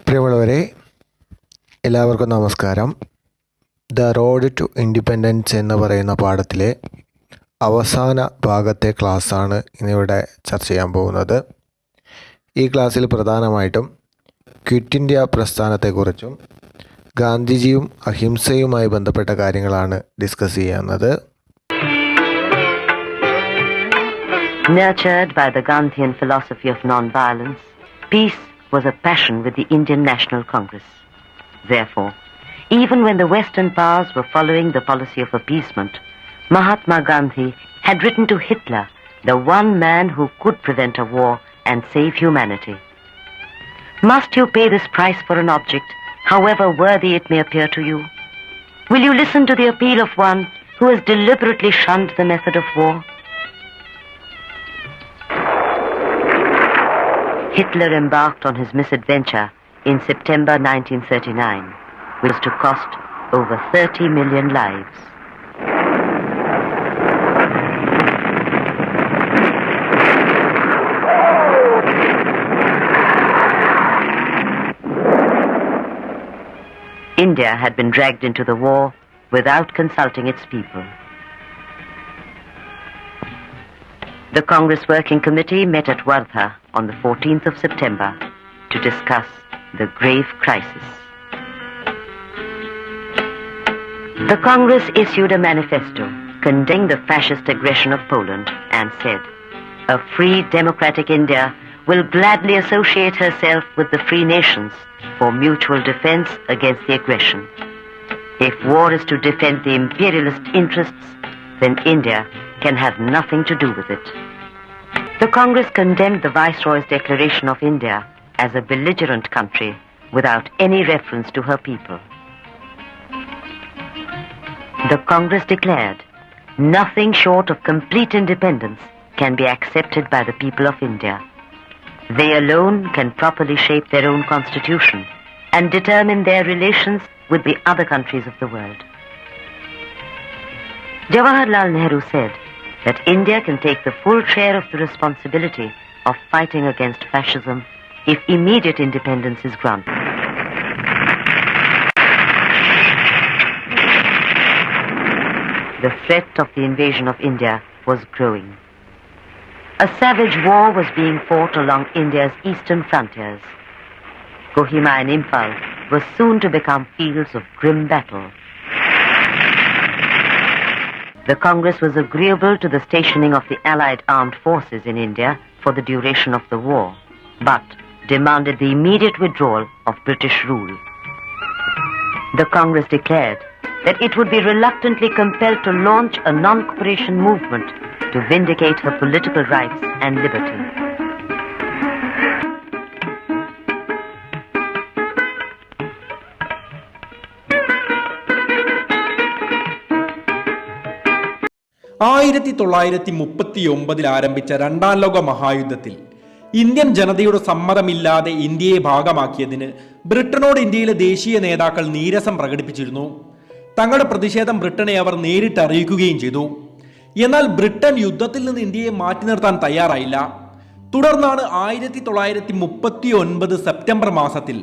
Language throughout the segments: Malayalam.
പ്രിയമുള്ളവരെ, എല്ലാവർക്കും നമസ്കാരം. ദ റോഡ് ടു ഇൻഡിപെൻഡൻസ് എന്ന് പറയുന്ന പാഠത്തിലെ അവസാന ഭാഗത്തെ ക്ലാസ്സാണ് ഇന്നിവിടെ ചർച്ച ചെയ്യാൻ പോകുന്നത്. ഈ ക്ലാസ്സിൽ പ്രധാനമായിട്ടും ക്വിറ്റ് ഇന്ത്യ പ്രസ്ഥാനത്തെക്കുറിച്ചും ഗാന്ധിജിയും അഹിംസയുമായി ബന്ധപ്പെട്ട കാര്യങ്ങളാണ് ഡിസ്കസ് ചെയ്യുന്നത്. Nurtured by the Gandhian philosophy of non-violence, peace was a passion with the Indian National Congress. Therefore, even when the Western powers were following the policy of appeasement, Mahatma Gandhi had written to Hitler, the one man who could prevent a war and save humanity. Must you pay this price for an object, however worthy it may appear to you? Will you listen to the appeal of one who has deliberately shunned the method of war? Hitler embarked on his misadventure in September 1939, which was to cost over 30 million lives. India had been dragged into the war without consulting its people. The Congress Working Committee met at Wardha on the 14th of September to discuss the grave crisis. The Congress issued a manifesto condemning the fascist aggression of Poland and said, "A free democratic India will gladly associate herself with the free nations for mutual defense against the aggression. If war is to defend the imperialist interests, then India can have nothing to do with it." The Congress condemned the Viceroy's declaration of India as a belligerent country without any reference to her people. The Congress declared, "Nothing short of complete independence can be accepted by the people of India. They alone can properly shape their own constitution and determine their relations with the other countries of the world." Jawaharlal Nehru said that India can take the full share of the responsibility of fighting against fascism if immediate independence is granted. The threat of the invasion of India was growing. A savage war was being fought along India's eastern frontiers. Kohima and Imphal were soon to become fields of grim battle. The Congress was agreeable to the stationing of the Allied armed forces in India for the duration of the war, but demanded the immediate withdrawal of British rule. The Congress declared that it would be reluctantly compelled to launch a non-cooperation movement to vindicate her political rights and liberty. ആരംഭിച്ച രണ്ടാം ലോക മഹായുദ്ധത്തിൽ ഇന്ത്യൻ ജനതയുടെ സമ്മതമില്ലാതെ ഇന്ത്യയെ ഭാഗമാക്കിയതിന് ബ്രിട്ടനോട് ഇന്ത്യയിലെ ദേശീയ നേതാക്കൾ നീരസം പ്രകടിപ്പിച്ചിരുന്നു. തങ്ങളുടെ പ്രതിഷേധം ബ്രിട്ടനെ അവർ നേരിട്ട് അറിയിക്കുകയും ചെയ്തു. എന്നാൽ ബ്രിട്ടൻ യുദ്ധത്തിൽ നിന്ന് ഇന്ത്യയെ മാറ്റി നിർത്താൻ തയ്യാറായില്ല. തുടർന്നാണ് 1939 സെപ്റ്റംബർ മാസത്തിൽ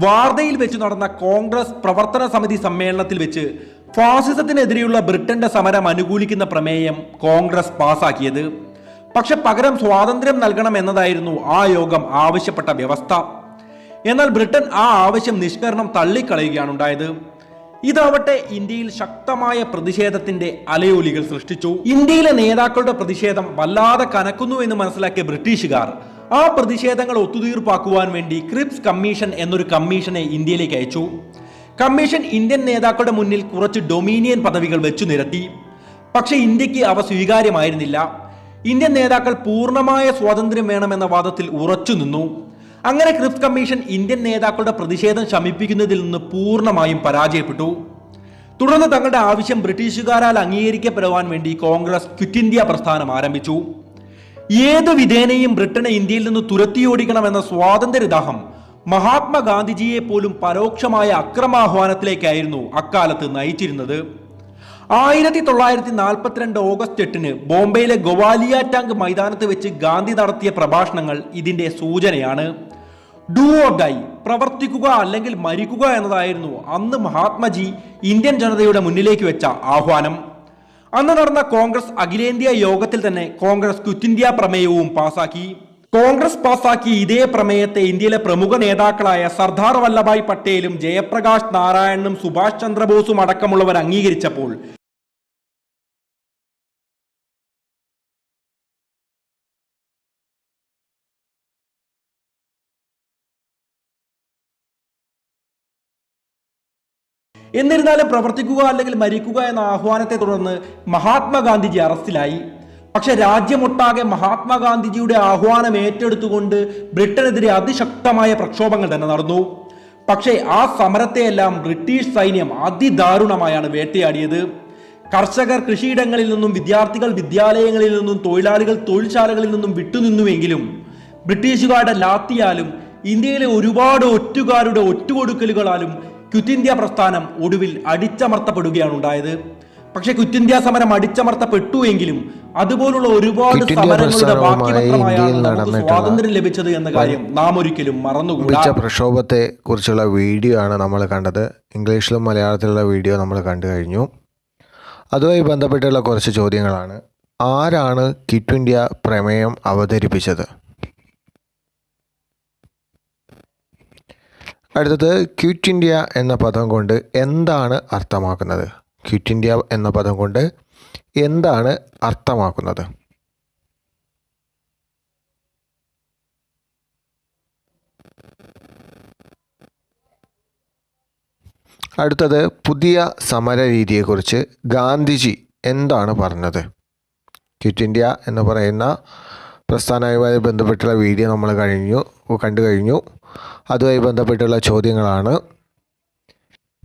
വാർധയിൽ വെച്ച് നടന്ന കോൺഗ്രസ് പ്രവർത്തന സമിതി സമ്മേളനത്തിൽ വെച്ച് ഫാസിസത്തിനെതിരെയുള്ള ബ്രിട്ടന്റെ സമരം അനുകൂലിക്കുന്ന പ്രമേയം കോൺഗ്രസ് പാസാക്കിയത്. പക്ഷെ പകരം സ്വാതന്ത്ര്യം നൽകണം എന്നതായിരുന്നു ആ യോഗം ആവശ്യപ്പെട്ട വ്യവസ്ഥ. എന്നാൽ ബ്രിട്ടൻ ആ ആവശ്യം നിഷ്കരണം തള്ളിക്കളയുകയാണ് ഉണ്ടായത്. ഇതാവട്ടെ ഇന്ത്യയിൽ ശക്തമായ പ്രതിഷേധത്തിന്റെ അലയൊലികൾ സൃഷ്ടിച്ചു. ഇന്ത്യയിലെ നേതാക്കളുടെ പ്രതിഷേധം വല്ലാതെ കനക്കുന്നു എന്ന് മനസ്സിലാക്കിയ ബ്രിട്ടീഷുകാർ ആ പ്രതിഷേധങ്ങൾ ഒത്തുതീർപ്പാക്കുവാൻ വേണ്ടി ക്രിപ്സ് കമ്മീഷൻ എന്നൊരു കമ്മീഷനെ ഇന്ത്യയിലേക്ക് അയച്ചു. കമ്മീഷൻ ഇന്ത്യൻ നേതാക്കളുടെ മുന്നിൽ കുറച്ച് ഡൊമീനിയൻ പദവികൾ വെച്ചു നിരത്തി. പക്ഷെ ഇന്ത്യക്ക് അവ സ്വീകാര്യമായിരുന്നില്ല. ഇന്ത്യൻ നേതാക്കൾ പൂർണ്ണമായ സ്വാതന്ത്ര്യം വേണമെന്ന വാദത്തിൽ ഉറച്ചു നിന്നു. അങ്ങനെ ക്രിപ്സ് കമ്മീഷൻ ഇന്ത്യൻ നേതാക്കളുടെ പ്രതിഷേധം ശമിപ്പിക്കുന്നതിൽ നിന്ന് പൂർണ്ണമായും പരാജയപ്പെട്ടു. തുടർന്ന് തങ്ങളുടെ ആവശ്യം ബ്രിട്ടീഷുകാരാൽ അംഗീകരിക്കപ്പെടുവാൻ വേണ്ടി കോൺഗ്രസ് ക്വിറ്റ് ഇന്ത്യ പ്രസ്ഥാനം ആരംഭിച്ചു. ഏതു വിധേനയും ബ്രിട്ടനെ ഇന്ത്യയിൽ നിന്ന് തുരത്തിയോടിക്കണമെന്ന സ്വാതന്ത്ര്യദാഹം മഹാത്മാഗാന്ധിജിയെ പോലും പരോക്ഷമായ അക്രമാഹ്വാനത്തിലേക്കായിരുന്നു അക്കാലത്ത് നയിച്ചിരുന്നത്. 1942 ഓഗസ്റ്റ് 8 ബോംബെയിലെ ഗോവാലിയ ടാങ്ക് മൈതാനത്ത് വെച്ച് ഗാന്ധി നടത്തിയ പ്രഭാഷണങ്ങൾ ഇതിന്റെ സൂചനയാണ്. ഡു ഓർ ഡൈ, പ്രവർത്തിക്കുക അല്ലെങ്കിൽ മരിക്കുക എന്നതായിരുന്നു അന്ന് മഹാത്മജി ഇന്ത്യൻ ജനതയുടെ മുന്നിലേക്ക് വെച്ച ആഹ്വാനം. അന്ന് നടന്ന കോൺഗ്രസ് അഖിലേന്ത്യാ യോഗത്തിൽ തന്നെ കോൺഗ്രസ് ക്വിറ്റ് ഇന്ത്യ പ്രമേയവും പാസാക്കി. കോൺഗ്രസ് പാസാക്കി ഇതേ പ്രമേയത്തെ ഇന്ത്യയിലെ പ്രമുഖ നേതാക്കളായ സർദാർ വല്ലഭായ് പട്ടേലും ജയപ്രകാശ് നാരായണനും സുഭാഷ് ചന്ദ്രബോസും അടക്കമുള്ളവർ അംഗീകരിച്ചപ്പോൾ എന്നിരുന്നാലും പ്രവർത്തിക്കുക അല്ലെങ്കിൽ മരിക്കുക എന്ന ആഹ്വാനത്തെ തുടർന്ന് മഹാത്മാഗാന്ധിജി അറസ്റ്റിലായി. പക്ഷെ രാജ്യമൊട്ടാകെ മഹാത്മാഗാന്ധിജിയുടെ ആഹ്വാനം ഏറ്റെടുത്തുകൊണ്ട് ബ്രിട്ടനെതിരെ അതിശക്തമായ പ്രക്ഷോഭങ്ങൾ തന്നെ നടന്നു. പക്ഷേ ആ സമരത്തെയെല്ലാം ബ്രിട്ടീഷ് സൈന്യം അതിദാരുണമായാണ് വേട്ടയാടിയത്. കർഷകർ കൃഷിയിടങ്ങളിൽ നിന്നും, വിദ്യാർത്ഥികൾ വിദ്യാലയങ്ങളിൽ നിന്നും, തൊഴിലാളികൾ തൊഴിൽശാലകളിൽ നിന്നും വിട്ടുനിന്നുവെങ്കിലും ബ്രിട്ടീഷുകാരുടെ ലാത്തിയാലും ഇന്ത്യയിലെ ഒരുപാട് ഒറ്റുകാരുടെ ഒറ്റുകൊടുക്കലുകളാലും ക്വിറ്റ് ഇന്ത്യ പ്രസ്ഥാനം ഒടുവിൽ അടിച്ചമർത്തപ്പെടുകയാണ് ഉണ്ടായത്. പക്ഷെ ക്വിറ്റ് ഇന്ത്യ സമരം അടിച്ചമർത്തപ്പെട്ടു എങ്കിലും അതുപോലുള്ള ഒരുപാട് സമരങ്ങളുടെ ബാക്കി പത്രമായാണ് നമുക്ക് സ്വാതന്ത്ര്യം ലഭിച്ചത് എന്ന കാര്യം നാം ഒരിക്കലും മറന്നുകൂടാ. പ്രക്ഷോഭത്തെ കുറിച്ചുള്ള വീഡിയോ ആണ് നമ്മൾ കണ്ടത്. ഇംഗ്ലീഷിലും മലയാളത്തിലുള്ള വീഡിയോ നമ്മൾ കണ്ടു കഴിഞ്ഞു. അതുമായി ബന്ധപ്പെട്ടുള്ള കുറച്ച് ചോദ്യങ്ങളാണ്. ആരാണ് ക്വിറ്റ് ഇന്ത്യ പ്രമേയം അവതരിപ്പിച്ചത്? അടുത്തത്, ക്വിറ്റ് ഇന്ത്യ എന്ന പദം കൊണ്ട് എന്താണ് അർത്ഥമാക്കുന്നത്? ക്വിറ്റ് ഇന്ത്യ എന്ന പദം കൊണ്ട് എന്താണ് അർത്ഥമാക്കുന്നത്? അടുത്തത്, പുതിയ സമര രീതിയെക്കുറിച്ച് ഗാന്ധിജി എന്താണ് പറഞ്ഞത്? ക്വിറ്റ് ഇന്ത്യ എന്ന് പറയുന്ന പ്രസ്ഥാനവുമായി ബന്ധപ്പെട്ടുള്ള വീഡിയോ നമ്മൾ കണ്ടു കഴിഞ്ഞു. അതുമായി ബന്ധപ്പെട്ടുള്ള ചോദ്യങ്ങളാണ്.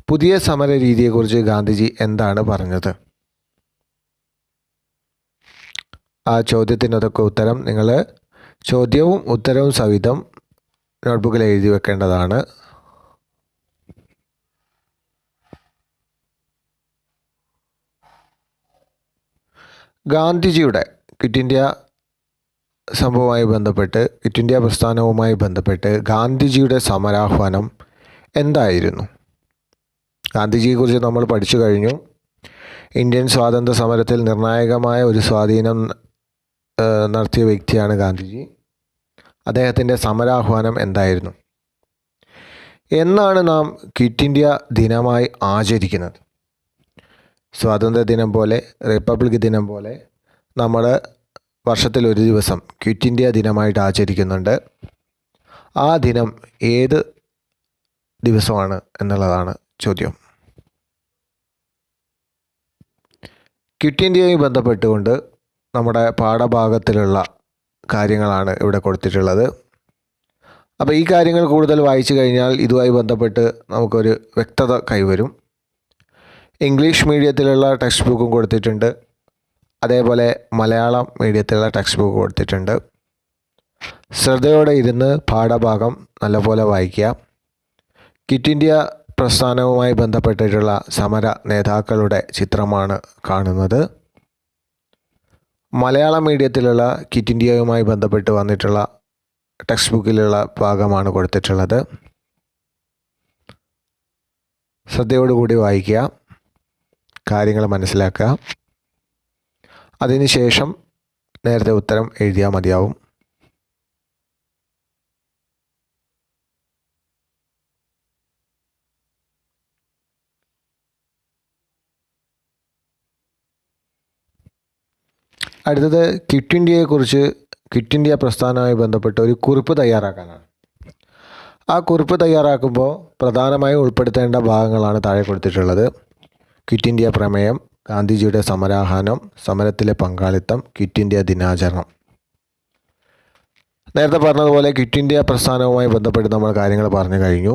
പുതിയ സമര രീതിയെക്കുറിച്ച് ഗാന്ധിജി എന്താണ് പറഞ്ഞത്? ആ ചോദ്യത്തിനൊക്കെ ഉത്തരം നിങ്ങൾ ചോദ്യവും ഉത്തരവും സഹിതം നോട്ട്ബുക്കിൽ എഴുതി വെക്കേണ്ടതാണ്. ഗാന്ധിജിയുടെ ക്വിറ്റ് ഇന്ത്യ സംഭവവുമായി ബന്ധപ്പെട്ട്, ക്വിറ്റ് ഇന്ത്യ പ്രസ്ഥാനവുമായി ബന്ധപ്പെട്ട് ഗാന്ധിജിയുടെ സമരാഹ്വാനം എന്തായിരുന്നു? ഗാന്ധിജിയെക്കുറിച്ച് നമ്മൾ പഠിച്ചു കഴിഞ്ഞു. ഇന്ത്യൻ സ്വാതന്ത്ര്യ സമരത്തിൽ നിർണായകമായ ഒരു സ്വാധീനം നടത്തിയ വ്യക്തിയാണ് ഗാന്ധിജി. അദ്ദേഹത്തിൻ്റെ സമരാഹ്വാനം എന്തായിരുന്നു? എന്നാണ് നാം ക്വിറ്റ് ഇന്ത്യ ദിനമായി ആചരിക്കുന്നത്? സ്വാതന്ത്ര്യ ദിനം പോലെ, റിപ്പബ്ലിക് ദിനം പോലെ നമ്മൾ വർഷത്തിൽ ഒരു ദിവസം ക്വിറ്റ് ഇന്ത്യ ദിനമായിട്ട് ആചരിക്കുന്നുണ്ട്. ആ ദിനം ഏത് ദിവസമാണ് എന്നുള്ളതാണ് ചോദ്യം. ക്വിറ്റ് ഇന്ത്യയുമായി ബന്ധപ്പെട്ടുകൊണ്ട് നമ്മുടെ പാഠഭാഗത്തിലുള്ള കാര്യങ്ങളാണ് ഇവിടെ കൊടുത്തിട്ടുള്ളത്. അപ്പോൾ ഈ കാര്യങ്ങൾ കൂടുതൽ വായിച്ചു കഴിഞ്ഞാൽ ഇതുമായി ബന്ധപ്പെട്ട് നമുക്കൊരു വ്യക്തത കൈവരും. ഇംഗ്ലീഷ് മീഡിയത്തിലുള്ള ടെക്സ്റ്റ് ബുക്കും കൊടുത്തിട്ടുണ്ട്. അതേപോലെ മലയാളം മീഡിയത്തിലുള്ള ടെക്സ്റ്റ് ബുക്ക് കൊടുത്തിട്ടുണ്ട്. ശ്രദ്ധയോടെ ഇരുന്ന് പാഠഭാഗം നല്ലപോലെ വായിക്കുക. ക്വിറ്റ് ഇന്ത്യ പ്രസ്ഥാനവുമായി ബന്ധപ്പെട്ടിട്ടുള്ള സമര നേതാക്കളുടെ ചിത്രമാണ് കാണുന്നത്. മലയാളം മീഡിയത്തിലുള്ള ക്വിറ്റ് ഇന്ത്യയുമായി ബന്ധപ്പെട്ട് വന്നിട്ടുള്ള ടെക്സ്റ്റ് ബുക്കിലുള്ള ഭാഗമാണ് കൊടുത്തിട്ടുള്ളത്. ശ്രദ്ധയോടുകൂടി വായിക്കുക, കാര്യങ്ങൾ മനസ്സിലാക്കുക. അതിനുശേഷം നേരത്തെ ഉത്തരം എഴുതിയാൽ മതിയാവും. അടുത്തത്, ക്വിറ്റ് ഇന്ത്യയെക്കുറിച്ച്, ക്വിറ്റ് ഇന്ത്യ പ്രസ്ഥാനവുമായി ബന്ധപ്പെട്ട് ഒരു കുറിപ്പ് തയ്യാറാക്കാനാണ്. ആ കുറിപ്പ് തയ്യാറാക്കുമ്പോൾ പ്രധാനമായും ഉൾപ്പെടുത്തേണ്ട ഭാഗങ്ങളാണ് താഴെ കൊടുത്തിട്ടുള്ളത്. ക്വിറ്റ് ഇന്ത്യ പ്രമേയം, ഗാന്ധിജിയുടെ സമരാഹ്വാനം, സമരത്തിലെ പങ്കാളിത്തം, ക്വിറ്റ് ഇന്ത്യ ദിനാചരണം. നേരത്തെ പറഞ്ഞതുപോലെ ക്വിറ്റ് ഇന്ത്യ പ്രസ്ഥാനവുമായി ബന്ധപ്പെട്ട് നമ്മൾ കാര്യങ്ങൾ പറഞ്ഞു കഴിഞ്ഞു.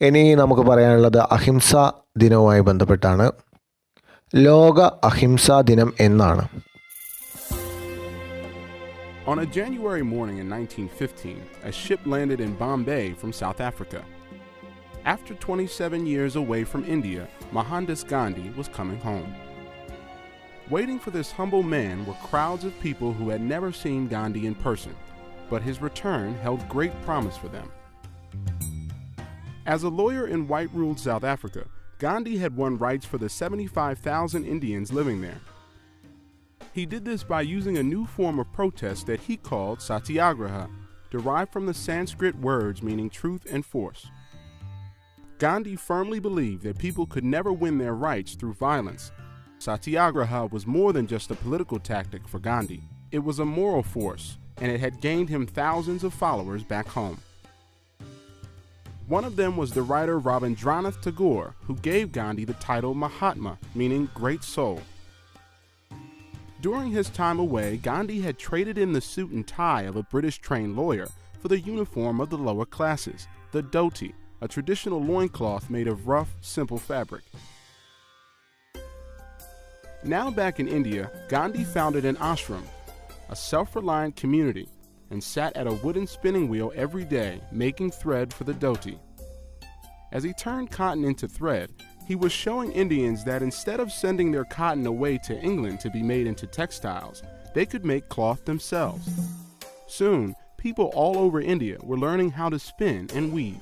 ഇനി നമുക്ക് പറയാനുള്ളത് അഹിംസാ ദിനവുമായി ബന്ധപ്പെട്ടാണ്. ലോക അഹിംസാ ദിനം എന്നാണ്? On a January morning in 1915, a ship landed in Bombay from South Africa. After 27 years away from India, Mohandas Gandhi was coming home. Waiting for this humble man were crowds of people who had never seen Gandhi in person. but his return held great promise for them. As a lawyer in white-ruled South Africa, Gandhi had won rights for the 75,000 Indians living there. He did this by using a new form of protest that he called satyagraha, derived from the Sanskrit words meaning truth and force. Gandhi firmly believed that people could never win their rights through violence. Satyagraha was more than just a political tactic for Gandhi. It was a moral force, and it had gained him thousands of followers back home. One of them was the writer Rabindranath Tagore, who gave Gandhi the title Mahatma, meaning great soul. During his time away, Gandhi had traded in the suit and tie of a British-trained lawyer for the uniform of the lower classes, the dhoti, a traditional loincloth made of rough, simple fabric. Now back in India, Gandhi founded an ashram, a self-reliant community, and sat at a wooden spinning wheel every day, making thread for the dhoti. As he turned cotton into thread, he was showing Indians that instead of sending their cotton away to England to be made into textiles, they could make cloth themselves. Soon, people all over India were learning how to spin and weave.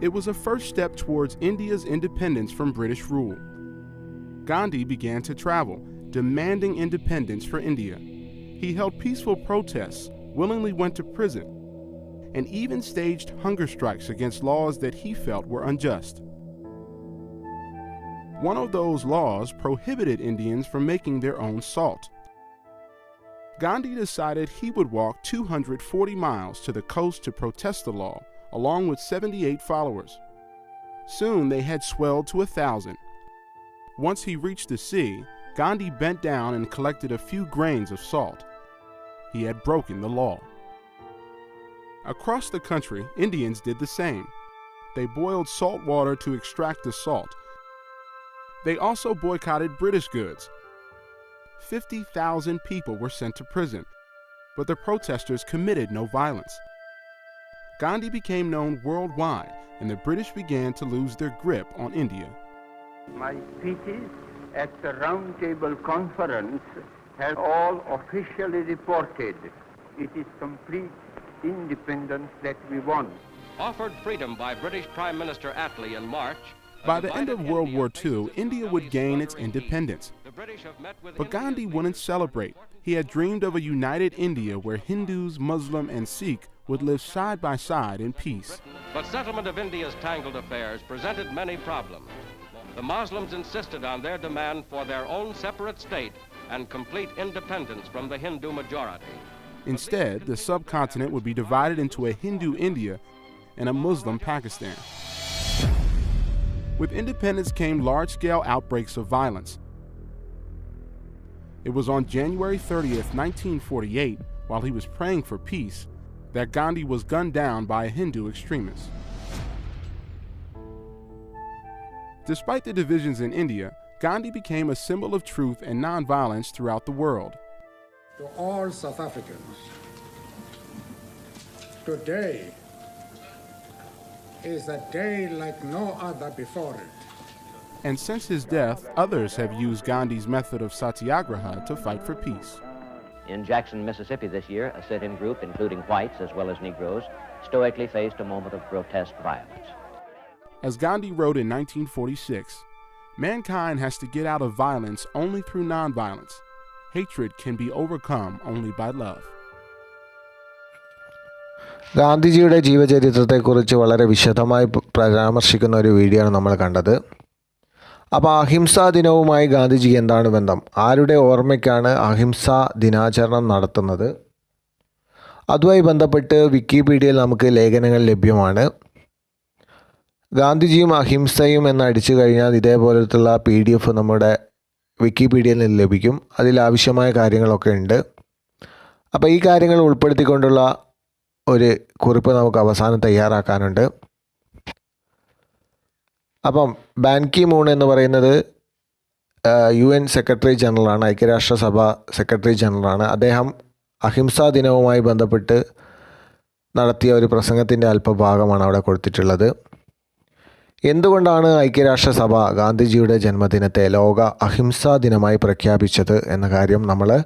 It was a first step towards India's independence from British rule. Gandhi began to travel, demanding independence for India. He held peaceful protests, willingly went to prison, and even staged hunger strikes against laws that he felt were unjust. One of those laws prohibited Indians from making their own salt. Gandhi decided he would walk 240 miles to the coast to protest the law, along with 78 followers. Soon they had swelled to 1,000. Once he reached the sea, Gandhi bent down and collected a few grains of salt. He had broken the law. Across the country, Indians did the same. They boiled salt water to extract the salt. They also boycotted British goods. 50,000 people were sent to prison, but the protesters committed no violence. Gandhi became known worldwide, and the British began to lose their grip on India. My speeches at the Round Table Conference have all officially reported it is complete independence that we want. Offered freedom by British Prime Minister Attlee in March. By the end of World War II, India would gain its independence. But Gandhi wouldn't celebrate. He had dreamed of a united India where Hindus, Muslim, and Sikh would live side by side in peace. But settlement of India's tangled affairs presented many problems. The Muslims insisted on their demand for their own separate state and complete independence from the Hindu majority. Instead, the subcontinent would be divided into a Hindu India and a Muslim Pakistan. With independence came large-scale outbreaks of violence. It was on January 30th, 1948, while he was praying for peace, that Gandhi was gunned down by a Hindu extremist. Despite the divisions in India, Gandhi became a symbol of truth and nonviolence throughout the world. To all South Africans, today is a day like no other before it. And since his death, others have used Gandhi's method of satyagraha to fight for peace. In Jackson, Mississippi this year, a sit-in group, including whites as well as Negroes, stoically faced a moment of grotesque violence. As Gandhi wrote in 1946, mankind has to get out of violence only through nonviolence. Hatred can be overcome only by love. ഗാന്ധിജിയുടെ ജീവചരിത്രത്തെക്കുറിച്ച് വളരെ വിശദമായി പരാമർശിക്കുന്ന ഒരു വീഡിയോ ആണ് നമ്മൾ കണ്ടത്. അപ്പോൾ അഹിംസാ ദിനവുമായി ഗാന്ധിജിക്ക് എന്താണ് ബന്ധം? ആരുടെ ഓർമ്മയ്ക്കാണ് അഹിംസാ ദിനാചരണം നടത്തുന്നത്? അതുമായി ബന്ധപ്പെട്ട് വിക്കിപീഡിയയിൽ നമുക്ക് ലേഖനങ്ങൾ ലഭ്യമാണ്. ഗാന്ധിജിയും അഹിംസയും എന്ന് അടിച്ചു കഴിഞ്ഞാൽ ഇതേപോലത്തുള്ള PDF നമ്മുടെ വിക്കിപീഡിയയിൽ നിന്ന് ലഭിക്കും. അതിലാവശ്യമായ കാര്യങ്ങളൊക്കെ ഉണ്ട്. അപ്പോൾ ഈ കാര്യങ്ങൾ ഉൾപ്പെടുത്തിക്കൊണ്ടുള്ള ഒരു കുറിപ്പ് നമുക്ക് അവസാനം തയ്യാറാക്കാനുണ്ട്. അപ്പം ബാൻ കി മൂൺ എന്ന് പറയുന്നത് UN സെക്രട്ടറി ജനറലാണ്, ഐക്യരാഷ്ട്രസഭ സെക്രട്ടറി ജനറലാണ്. അദ്ദേഹം അഹിംസാ ദിനവുമായി ബന്ധപ്പെട്ട് നടത്തിയ ഒരു പ്രസംഗത്തിൻ്റെ അല്പഭാഗമാണ് അവിടെ കൊടുത്തിട്ടുള്ളത്. എന്തുകൊണ്ടാണ് ഐക്യരാഷ്ട്രസഭ ഗാന്ധിജിയുടെ ജന്മദിനത്തെ ലോക അഹിംസാ ദിനമായി പ്രഖ്യാപിച്ചത് എന്ന കാര്യം നമ്മൾ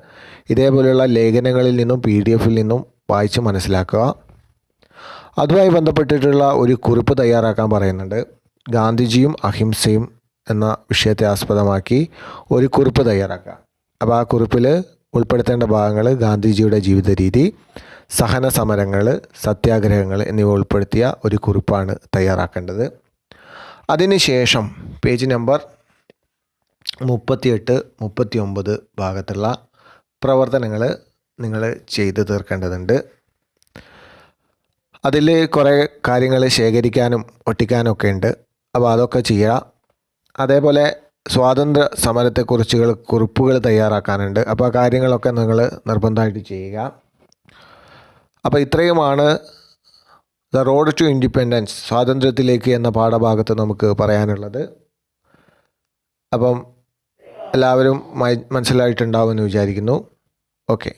ഇതേപോലെയുള്ള ലേഖനങ്ങളിൽ നിന്നും PDF-ൽ നിന്നും വായിച്ച് മനസ്സിലാക്കുക. അതുമായി ബന്ധപ്പെട്ടിട്ടുള്ള ഒരു കുറിപ്പ് തയ്യാറാക്കാൻ പറയുന്നുണ്ട്. ഗാന്ധിജിയും അഹിംസയും എന്ന വിഷയത്തെ ആസ്പദമാക്കി ഒരു കുറിപ്പ് തയ്യാറാക്കുക. അപ്പോൾ ആ കുറിപ്പിൽ ഉൾപ്പെടുത്തേണ്ട ഭാഗങ്ങൾ ഗാന്ധിജിയുടെ ജീവിത രീതി, സഹന സമരങ്ങൾ, സത്യാഗ്രഹങ്ങൾ എന്നിവ ഉൾപ്പെടുത്തിയ ഒരു കുറിപ്പാണ് തയ്യാറാക്കേണ്ടത്. അതിനുശേഷം പേജ് നമ്പർ 38, 39 ഭാഗത്തുള്ള പ്രവർത്തനങ്ങൾ നിങ്ങൾ ചെയ്തു തീർക്കേണ്ടതുണ്ട്. അതിൽ കുറേ കാര്യങ്ങൾ ശേഖരിക്കാനും ഒട്ടിക്കാനും ഒക്കെ ഉണ്ട്. അപ്പോൾ അതൊക്കെ ചെയ്യുക. അതേപോലെ സ്വാതന്ത്ര്യ സമരത്തെക്കുറിച്ച് കുറിപ്പുകൾ തയ്യാറാക്കാനുണ്ട്. അപ്പോൾ ആ കാര്യങ്ങളൊക്കെ നിങ്ങൾ നിർബന്ധമായിട്ട് ചെയ്യുക. അപ്പോൾ ഇത്രയുമാണ് ദ റോഡ് ടു ഇൻഡിപെൻഡൻസ്, സ്വാതന്ത്ര്യത്തിലേക്ക് എന്ന പാഠഭാഗത്ത് നമുക്ക് പറയാനുള്ളത്. അപ്പം എല്ലാവരും മനസ്സിലായിട്ടുണ്ടാവുമെന്ന് വിചാരിക്കുന്നു. ഓക്കെ.